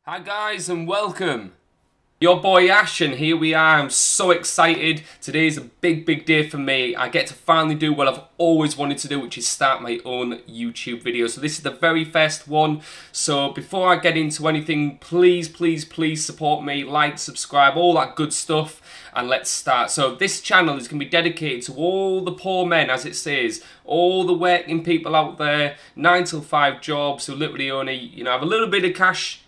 Hi guys and welcome. Your boy Ash and here we are. I'm so excited. Today's a big day for me. I get to finally do what I've always wanted to do, which is start my own YouTube video. So this is the very first one. So before I get into anything, please support me, like, subscribe, all that good stuff, and let's start. So this channel is going to be dedicated to all the poor men, as it says, all the working people out there, 9 till 5 jobs who literally only, have a little bit of cash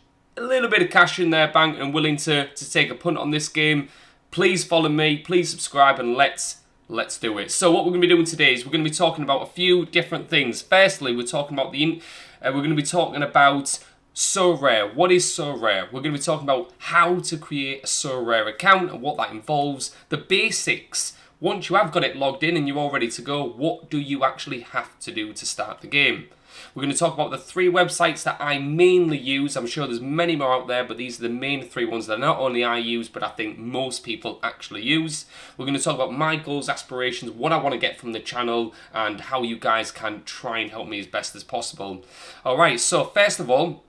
in their bank and willing to take a punt on this game. Please follow me, please subscribe, and let's do it. So what we're going to be doing today is we're going to be talking about a few different things. Firstly, we're talking about we're going to be talking about Sorare. What is Sorare? We're going to be talking about how to create a Sorare account and what that involves. The basics. Once you have got it logged in and you're all ready to go, what do you actually have to do to start the game? We're going to talk about the 3 websites that I mainly use. I'm sure there's many more out there, but these are the main 3 ones that not only I use, but I think most people actually use. We're going to talk about my goals, aspirations, what I want to get from the channel, and how you guys can try and help me as best as possible. Alright, so first of all,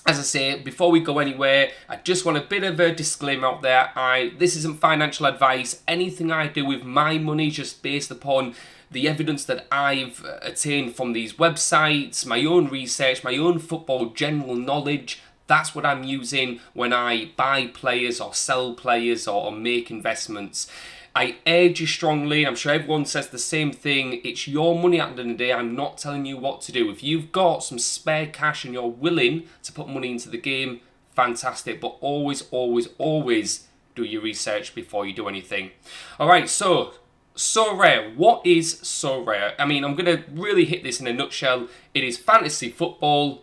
as I say, before we go anywhere, I just want a bit of a disclaimer out there. This isn't financial advice. Anything I do with my money is just based upon the evidence that I've attained from these websites, my own research, my own football general knowledge. That's what I'm using when I buy players or sell players or make investments. I urge you strongly, and I'm sure everyone says the same thing, it's your money at the end of the day. I'm not telling you what to do. If you've got some spare cash and you're willing to put money into the game, fantastic. But always do your research before you do anything. Alright, so Sorare. What is Sorare? I mean, I'm going to really hit this in a nutshell. It is fantasy football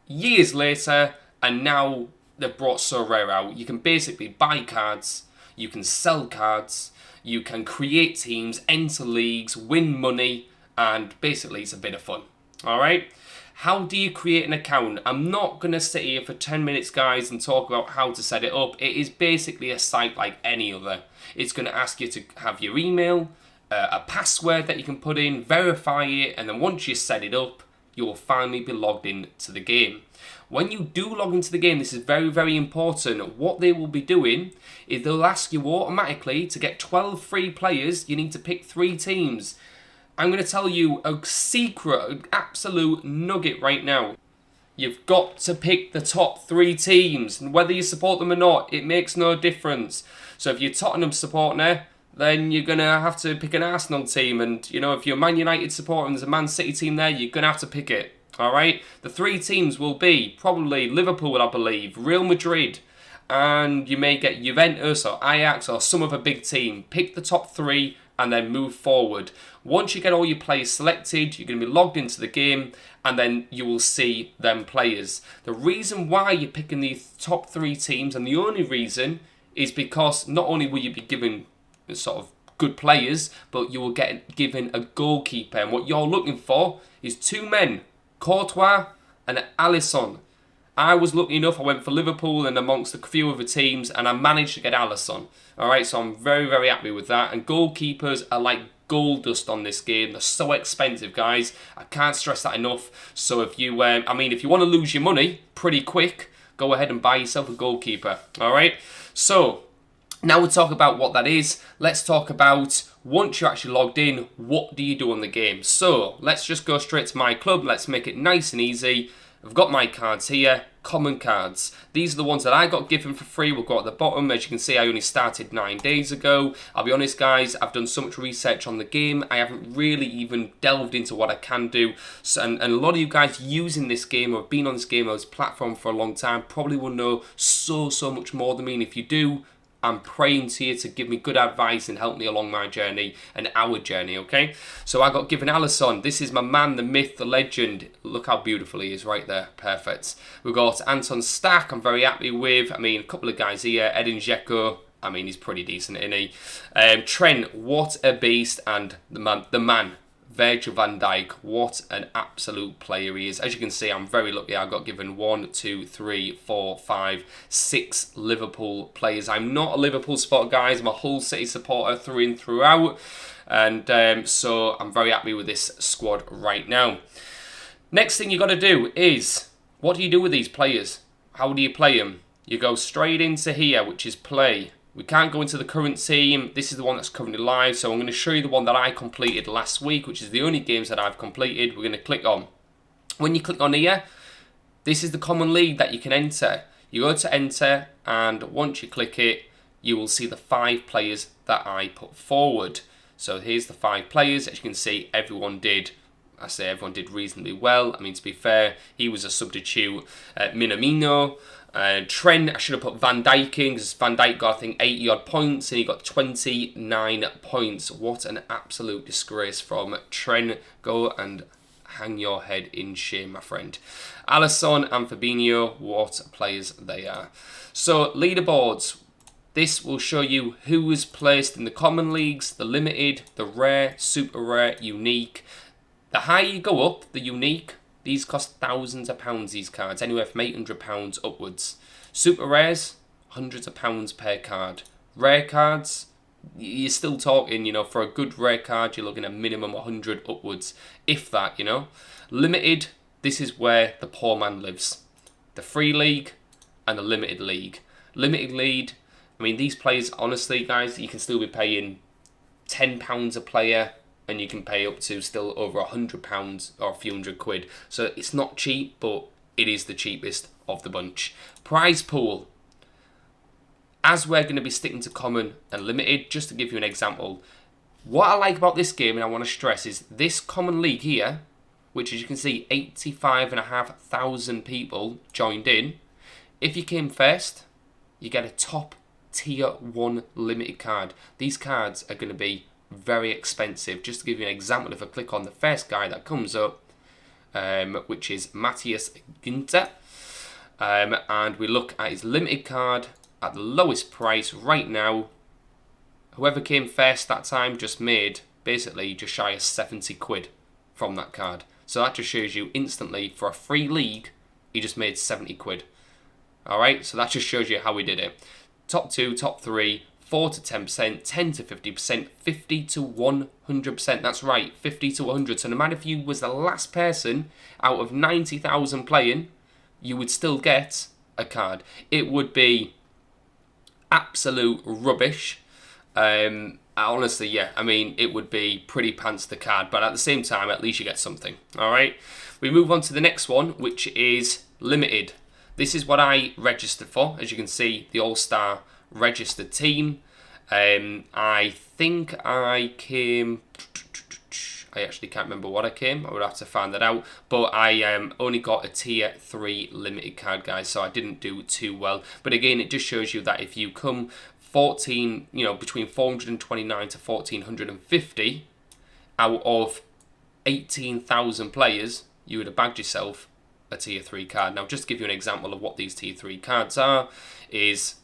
years later, and now they've brought Sorare out. You can basically buy cards, you can sell cards, you can create teams, enter leagues, win money, and basically it's a bit of fun. Alright? How do you create an account? I'm not going to sit here for 10 minutes, guys, and talk about how to set it up. It is basically a site like any other. It's going to ask you to have your email, a password that you can put in, verify it, and then once you set it up, you will finally be logged in to the game. When you do log into the game, this is very important. What they will be doing is they'll ask you automatically to get 12 free players. You need to pick 3 teams. I'm going to tell you a secret, an absolute nugget right now. You've got to pick the top 3 teams. And whether you support them or not, it makes no difference. So if you're Tottenham supporter, then you're going to have to pick an Arsenal team. And, if you're a Man United supporter and there's a Man City team there, you're going to have to pick it. Alright? The 3 teams will be probably Liverpool, I believe, Real Madrid, and you may get Juventus or Ajax or some other big team. Pick the top 3 and then move forward. Once you get all your players selected, you're going to be logged into the game, and then you will see them players. The reason why you're picking the top 3 teams, and the only reason, is because not only will you be given sort of good players, but you will get given a goalkeeper. And what you're looking for is 2 men, Courtois and Alisson. I was lucky enough, I went for Liverpool and amongst a few other teams, and I managed to get Alisson. Alright, so I'm very happy with that. And goalkeepers are like gold dust on this game. They're so expensive, guys. I can't stress that enough. So if you want to lose your money pretty quick, go ahead and buy yourself a goalkeeper. Alright, so now we'll talk about what that is. Let's talk about, once you're actually logged in, what do you do on the game? So let's just go straight to my club. Let's make it nice and easy. I've got my cards here, common cards. These are the ones that I got given for free. We'll go at the bottom. As you can see, I only started 9 days ago. I'll be honest, guys, I've done so much research on the game. I haven't really even delved into what I can do. So, and a lot of you guys using this game or have been on this game or this platform for a long time probably will know so much more than me. And if you do, I'm praying to you to give me good advice and help me along my journey and our journey, okay? So I got given Alisson. This is my man, the myth, the legend. Look how beautiful he is right there. Perfect. We've got Anton Stack, I'm very happy with. I mean, a couple of guys here. Edin Dzeko, I mean, he's pretty decent, isn't he? Trent, what a beast. And the man, Virgil van Dijk, what an absolute player he is. As you can see, I'm very lucky. I got given 1, 2, 3, 4, 5, 6 Liverpool players. I'm not a Liverpool supporter, guys. I'm a Hull City supporter through and throughout. And so I'm very happy with this squad right now. Next thing you got to do is, what do you do with these players? how do you play them? You go straight into here, which is play. We can't go into the current team. This is the one that's currently live. So I'm going to show you the one that I completed last week, which is the only games that I've completed. We're going to click on. When you click on here, this is the common league that you can enter. You go to enter, and once you click it, you will see the 5 players that I put forward. So here's the 5 players. As you can see, everyone did reasonably well. I mean, to be fair, he was a substitute. Minamino, Trent, I should have put Van Dijk in, because Van Dijk got, I think, 80 odd points, and he got 29 points. What an absolute disgrace from Trent. Go and hang your head in shame, my friend. Alisson and Fabinho, what players they are. So, leaderboards. This will show you who is placed in the common leagues, the limited, the rare, super rare, unique. The higher you go up, the unique, these cost thousands of pounds, these cards, anywhere from £800 upwards. Super rares, hundreds of pounds per card. Rare cards, you're still talking, for a good rare card, you're looking at minimum 100 upwards, if that, Limited, this is where the poor man lives. The free league and the limited league. Limited league, I mean, these players, honestly, guys, you can still be paying £10 a player, and you can pay up to still over £100 or a few £100. So it's not cheap, but it is the cheapest of the bunch. Prize pool. As we're going to be sticking to common and limited, just to give you an example, what I like about this game, and I want to stress, is this common league here, which as you can see, 85,500 people joined in. If you came first, you get a top tier 1 limited card. These cards are going to be very expensive. Just to give you an example, if I click on the first guy that comes up, which is Matthias Ginter, and we look at his limited card at the lowest price right now, whoever came first that time just made basically just shy of 70 quid from that card. So that just shows you instantly, for a free league, he just made 70 quid. Alright, so that just shows you how we did it. Top 2, top 3, 4 to 10%, 10 to 50%, 50 to 100%. That's right, 50 to 100. So no matter if you was the last person out of 90,000 playing, you would still get a card. It would be absolute rubbish. Honestly, yeah, I mean, it would be pretty pants the card, but at the same time, at least you get something. All right, we move on to the next one, which is limited. This is what I registered for. As you can see, the All-Star registered team. I think I came... I actually can't remember what I came. I would have to find that out. But I only got a tier 3 limited card, guys, so I didn't do too well. But again, it just shows you that if you come 14, between 429 to 1450 out of 18,000 players, you would have bagged yourself a tier 3 card. Now, just to give you an example of what these tier 3 cards are, is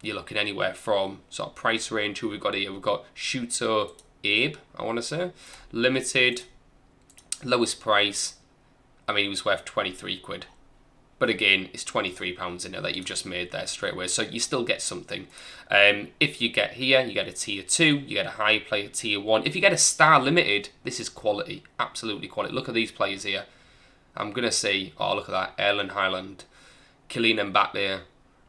you're looking anywhere from sort of price range. Who we've got here? We've got Shooter Abe, I want to say. Limited, lowest price. I mean, he was worth 23 quid. But again, it's £23 in it that you've just made there straight away. So you still get something. If you get here, you get a tier 2. You get a high player tier 1. If you get a star limited, this is quality. Absolutely quality. Look at these players here. I'm going to say, oh, look at that. Erling Haaland, Kylian Mbappe,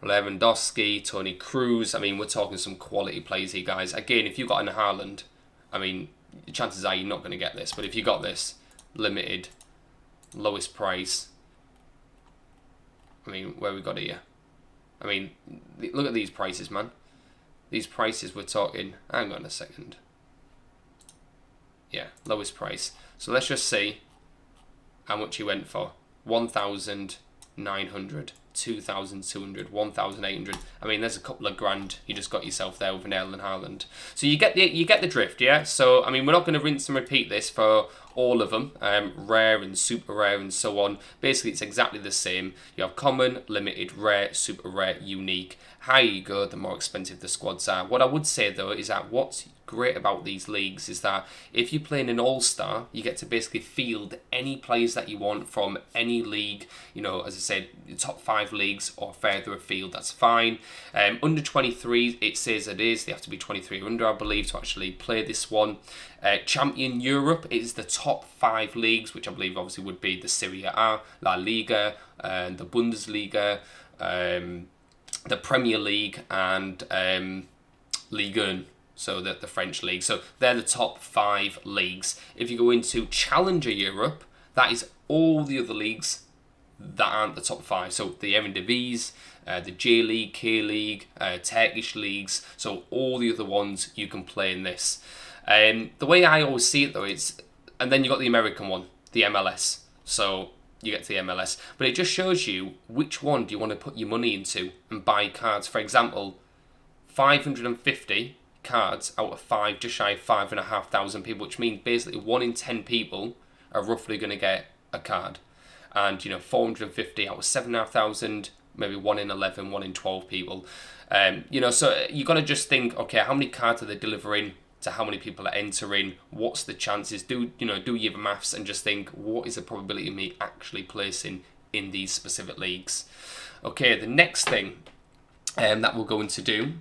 Lewandowski, Toni Kroos. I mean, we're talking some quality players here, guys. Again, if you got an Haaland, I mean, chances are you're not going to get this. But if you got this, limited, lowest price. I mean, where we got here? I mean, look at these prices, man. These prices we're talking... Hang on a second. Yeah, lowest price. So let's just see how much he went for. 1,900, 2,200, 1,800. I mean, there's a couple of grand you just got yourself there with an Erling Haaland. So you get the drift, yeah? So, I mean, we're not going to rinse and repeat this for all of them. Rare and super rare and so on. Basically, it's exactly the same. You have common, limited, rare, super rare, unique. Higher you go, the more expensive the squads are. What I would say, though, is that what's great about these leagues is that if you play in an all-star, you get to basically field any players that you want from any league. As I said, the top 5 5 leagues or further afield, that's fine. Under 23, it says it is. They have to be 23 or under, I believe, to actually play this one. Champion Europe is the top 5 leagues, which I believe obviously would be the Serie A, La Liga, the Bundesliga, the Premier League, and Ligue 1. So the French league. So they're the top 5 leagues. If you go into Challenger Europe, that is all the other leagues that aren't the top 5. So the Eredivisie, the J League, K League, Turkish leagues. So all the other ones you can play in this. The way I always see it though is, and then you got the American one, the MLS. So you get to the MLS, but it just shows you which one do you want to put your money into and buy cards. For example, 550 cards out of 5, just shy of 5,500 people, which means basically 1 in 10 people are roughly going to get a card. And 450 out of 7,500, maybe 1 in 11, 1 in 12 people. So you got to just think, okay, how many cards are they delivering to how many people are entering? What's the chances? Do your maths and just think, what is the probability of me actually placing in these specific leagues? Okay, the next thing that we're going to do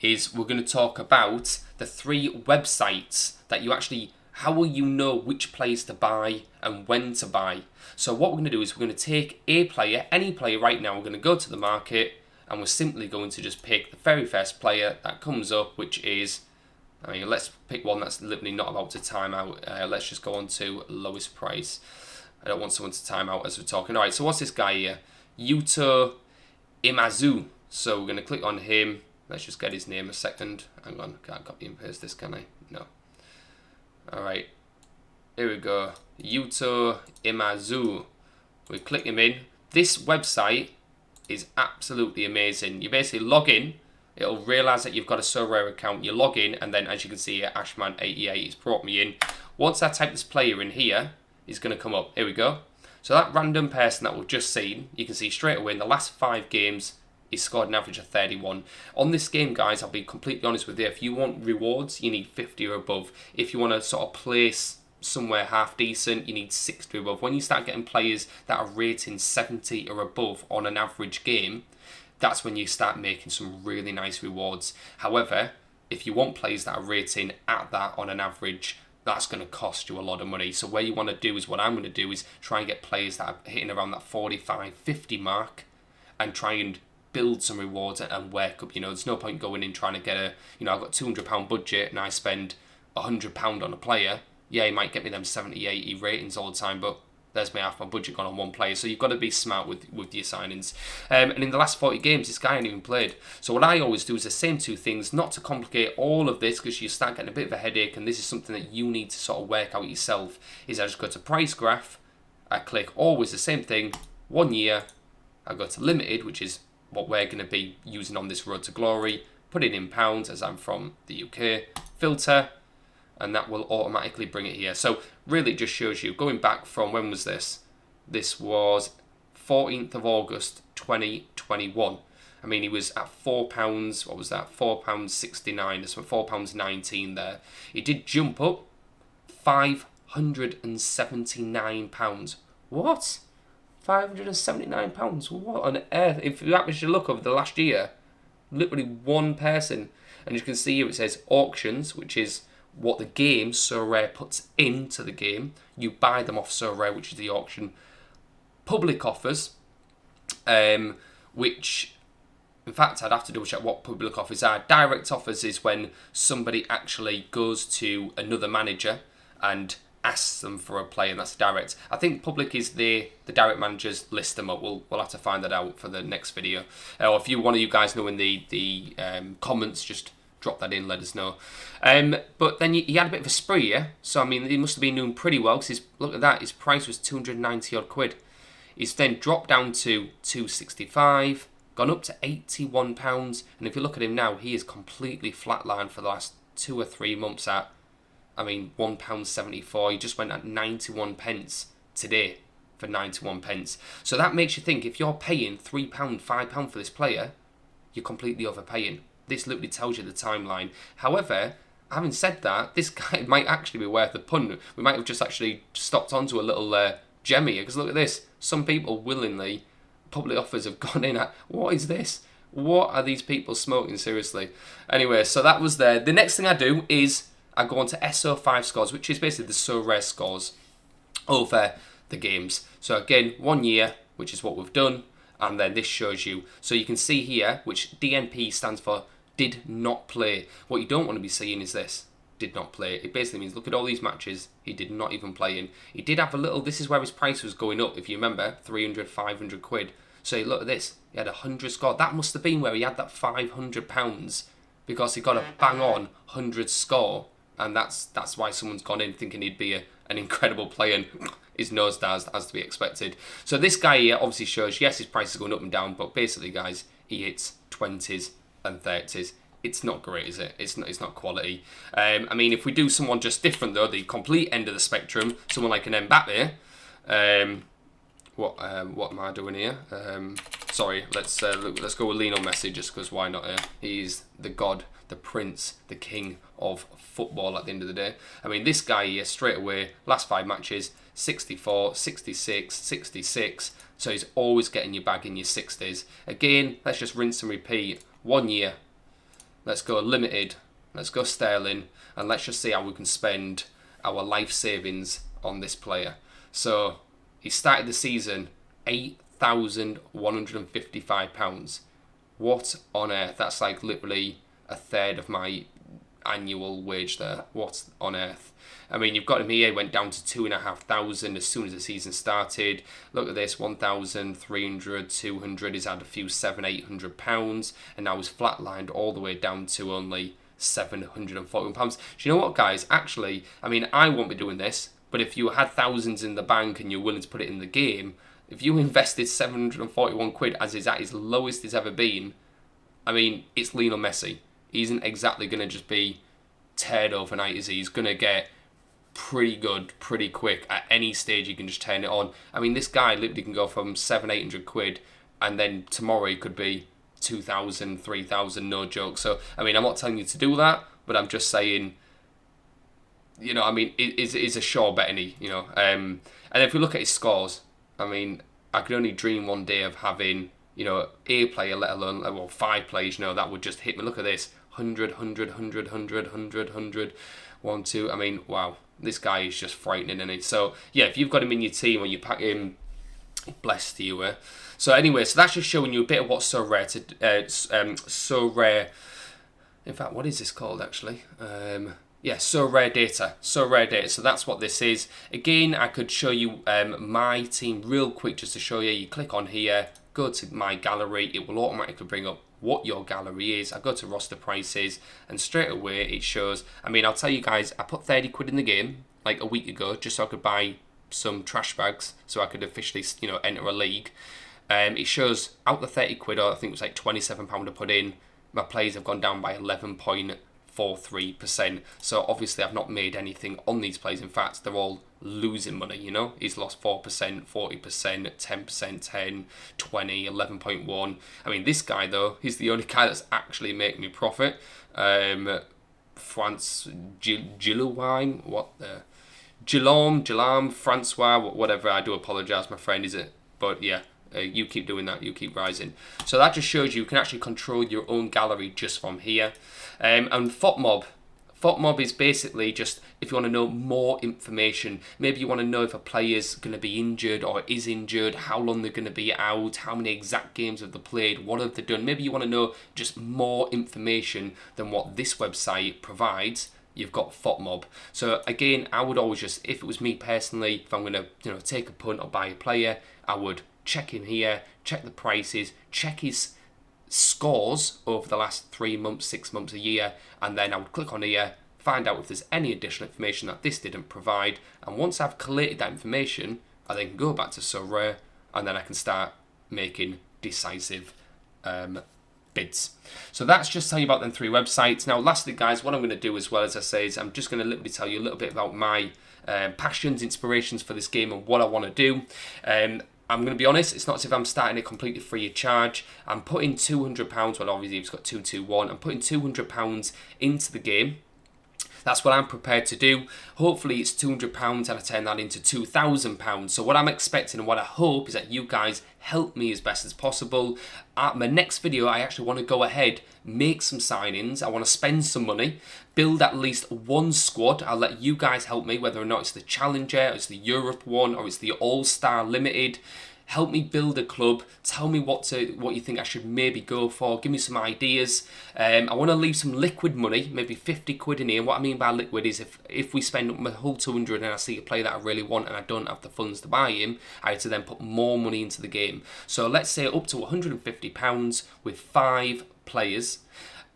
is we're going to talk about the 3 websites that you actually, how will you know which players to buy and when to buy? So what we're going to do is we're going to take a player, any player right now, we're going to go to the market and we're simply going to just pick the very first player that comes up, which is, let's pick one that's literally not about to time out. Let's just go on to lowest price. I don't want someone to time out as we're talking. All right, so what's this guy here? Yuto Imazu. So we're going to click on him. Let's just get his name a second. Hang on, can't copy and paste this, can I? No. Alright, here we go. Yuto Imazu. We click him in. This website is absolutely amazing. You basically log in, it'll realise that you've got a Sorare account. You log in, and then as you can see here, AshMann-88 has brought me in. Once I type this player in here, he's going to come up. Here we go. So that random person that we've just seen, you can see straight away in the last 5 games, he scored an average of 31. On this game, guys, I'll be completely honest with you. If you want rewards, you need 50 or above. If you want to sort of place somewhere half decent, you need 60 or above. When you start getting players that are rating 70 or above on an average game, that's when you start making some really nice rewards. However, if you want players that are rating at that on an average, that's going to cost you a lot of money. So what you want to do is, what I'm going to do is try and get players that are hitting around that 45, 50 mark and try and build some rewards and work up. There's no point going in trying to get I've got £200 budget and I spend £100 on a player. Yeah, he might get me them 70, 80 ratings all the time, but there's half my budget gone on one player. So you've got to be smart with your signings. And in the last 40 games, this guy ain't even played. So what I always do is the same 2 things, not to complicate all of this, because you start getting a bit of a headache, and this is something that you need to sort of work out yourself, is I just go to price graph, I click always the same thing, 1 year, I go to limited, which is what we're going to be using on this road to glory, put it in pounds as I'm from the UK, filter, and that will automatically bring it here. So really it just shows you, going back from, when was this? This was 14th of August 2021. He was at £4, what was that? £4.69, this one £4.19 there. It did jump up £579. What? £579. What on earth? If you actually look over the last year, literally one person, and you can see here it says auctions, which is what the game Sorare puts into the game. You buy them off Sorare, which is the auction. Public offers, which, in fact, I'd have to double check what public offers are. Direct offers is when somebody actually goes to another manager and asks them for a player, and that's direct. I think public is the direct managers list them up. We'll have to find that out for the next video. Or if one of you guys know in the comments, just drop that in, let us know. But then he had a bit of a spree here. So he must have been doing pretty well, because look at that, his price was 290 odd quid. He's then dropped down to 265, gone up to £81, and if you look at him now, he is completely flatlined for the last 2 or 3 months at £1.74. He just went at 91 pence today for 91 pence. So that makes you think, if you're paying £3, £5 for this player, you're completely overpaying. This literally tells you the timeline. However, having said that, this guy might actually be worth a punt. We might have just actually stopped onto a little gem here, because look at this. Some people willingly public offers have gone in at. What is this? What are these people smoking, seriously? Anyway, so that was there. The next thing I do is I go on to SO5 scores, which is basically the Sorare scores over the games. So again, 1 year, which is what we've done, and then this shows you. So you can see here, which DNP stands for did not play. What you don't want to be seeing is this, did not play. It basically means look at all these matches he did not even play in. He did have a little, this is where his price was going up, if you remember, 300, 500 quid. So look at this, he had 100 score. That must have been where he had that £500 because he got a bang on 100 score, and that's why someone's gone in thinking he'd be an incredible player, and his nose does, as to be expected. So this guy here obviously shows, yes, his price is going up and down, but basically, guys, he hits 20s and 30s. It's not great, is it? It's not quality. I mean, if we do someone just different, though, the complete end of the spectrum, someone like an Mbappe, what am I doing here? Sorry, let's go with Lionel Messi, just because why not? He's the god, the prince, the king of football at the end of the day. I mean, this guy here, straight away, last 5 matches, 64, 66, 66. So he's always getting you back in your 60s. Again, let's just rinse and repeat. 1 year. Let's go limited. Let's go sterling. And let's just see how we can spend our life savings on this player. So he started the season £8,155. What on earth? That's like literally a third of my annual wage there. What on earth? I mean, you've got him here, went down to 2,500 as soon as the season started. Look at this, 1,300, 200. He's had a few £700-800, and now he's flatlined all the way down to only £741. Do you know what, guys? Actually, I mean, I won't be doing this, but if you had thousands in the bank and you're willing to put it in the game, if you invested 741 quid, as is at his lowest it's ever been, I mean, it's Lionel Messi. He isn't exactly going to just be teared overnight, is he? He's going to get pretty good, pretty quick. At any stage, you can just turn it on. I mean, this guy literally can go from 700-800 quid, and then tomorrow he could be 2,000, 3,000, no joke. So, I mean, I'm not telling you to do that, but I'm just saying, you know, I mean, it's a sure bet, you know. And if we look at his scores, I mean, I could only dream one day of having, you know, a player, let alone, well, 5 players, you know, that would just hit me. Look at this, 100, 100, 100, 100, 100, 100, 1, 2. I mean, wow, this guy is just frightening, isn't he? So, yeah, if you've got him in your team or you pack him, blessed you. So, anyway, so that's just showing you a bit of what's so rare. So rare. In fact, what is this called, actually? Yeah, Sorare data. Sorare data. So that's what this is. Again, I could show you my team real quick just to show you. You click on here, go to my gallery. It will automatically bring up what your gallery is. I go to roster prices, and straight away it shows. I mean, I'll tell you guys, I put 30 quid in the game like a week ago just so I could buy some trash bags so I could officially, you know, enter a league. It shows out the 30 quid, or I think it was like £27 to put in, my plays have gone down by 11.43%. So obviously I've not made anything on these plays. In fact, they're all losing money, you know. He's lost 4%, 40%, 10%, 10, 20, 11.1. I mean, this guy, though, he's the only guy that's actually making me profit. France, Gillouine, what the... Gillam, Francois, whatever. I do apologise, my friend, is it? But yeah, you keep doing that, you keep rising. So that just shows you can actually control your own gallery just from here. And FOTMob is basically just if you want to know more information. Maybe you want to know if a player's going to be injured or is injured, how long they're going to be out, how many exact games have they played, what have they done. Maybe you want to know just more information than what this website provides. You've got FOTMob. So again, I would always just, if it was me personally, if I'm going to, you know, take a punt or buy a player, I would check him here, check the prices, check his scores over the last 3 months, 6 months, a year, and then I would click on here, find out if there's any additional information that this didn't provide, and once I've collated that information, I then can go back to Sorare, and then I can start making decisive bids. So that's just telling you about them 3 websites. Now lastly, guys, what I'm going to do as well, as I say, is I'm just going to literally tell you a little bit about my passions, inspirations for this game and what I want to do. I'm going to be honest, it's not as if I'm starting it completely free of charge. I'm putting £200, well obviously it's got 221, I'm putting £200 into the game. That's what I'm prepared to do. Hopefully it's £200 and I turn that into £2,000. So what I'm expecting and what I hope is that you guys help me as best as possible. At my next video, I actually want to go ahead, make some signings. I want to spend some money, build at least one squad. I'll let you guys help me, whether or not it's the Challenger, it's the Europe one, or it's the All-Star Limited. Help me build a club. Tell me what you think I should maybe go for. Give me some ideas. I want to leave some liquid money, maybe 50 quid in here. And what I mean by liquid is if we spend my whole 200 and I see a player that I really want and I don't have the funds to buy him, I have to then put more money into the game. So let's say up to £150 with 5 players.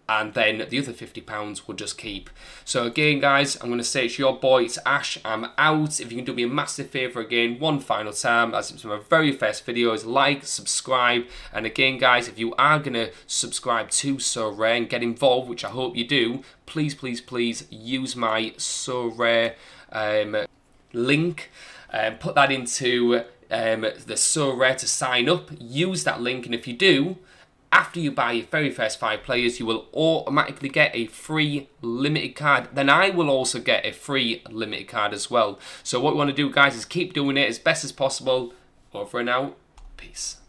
And then the other £50 we'll just keep. So again, guys, I'm going to say it's your boy, it's Ash. I'm out. If you can do me a massive favour again, one final time, as it's my very first videos, like, subscribe. And again, guys, if you are going to subscribe to Sorare and get involved, which I hope you do, please, please, please use my Sorare link. Put that into the Sorare to sign up. Use that link, and if you do, after you buy your very first 5 players, you will automatically get a free limited card. Then I will also get a free limited card as well. So what we want to do, guys, is keep doing it as best as possible. Over and out. Peace.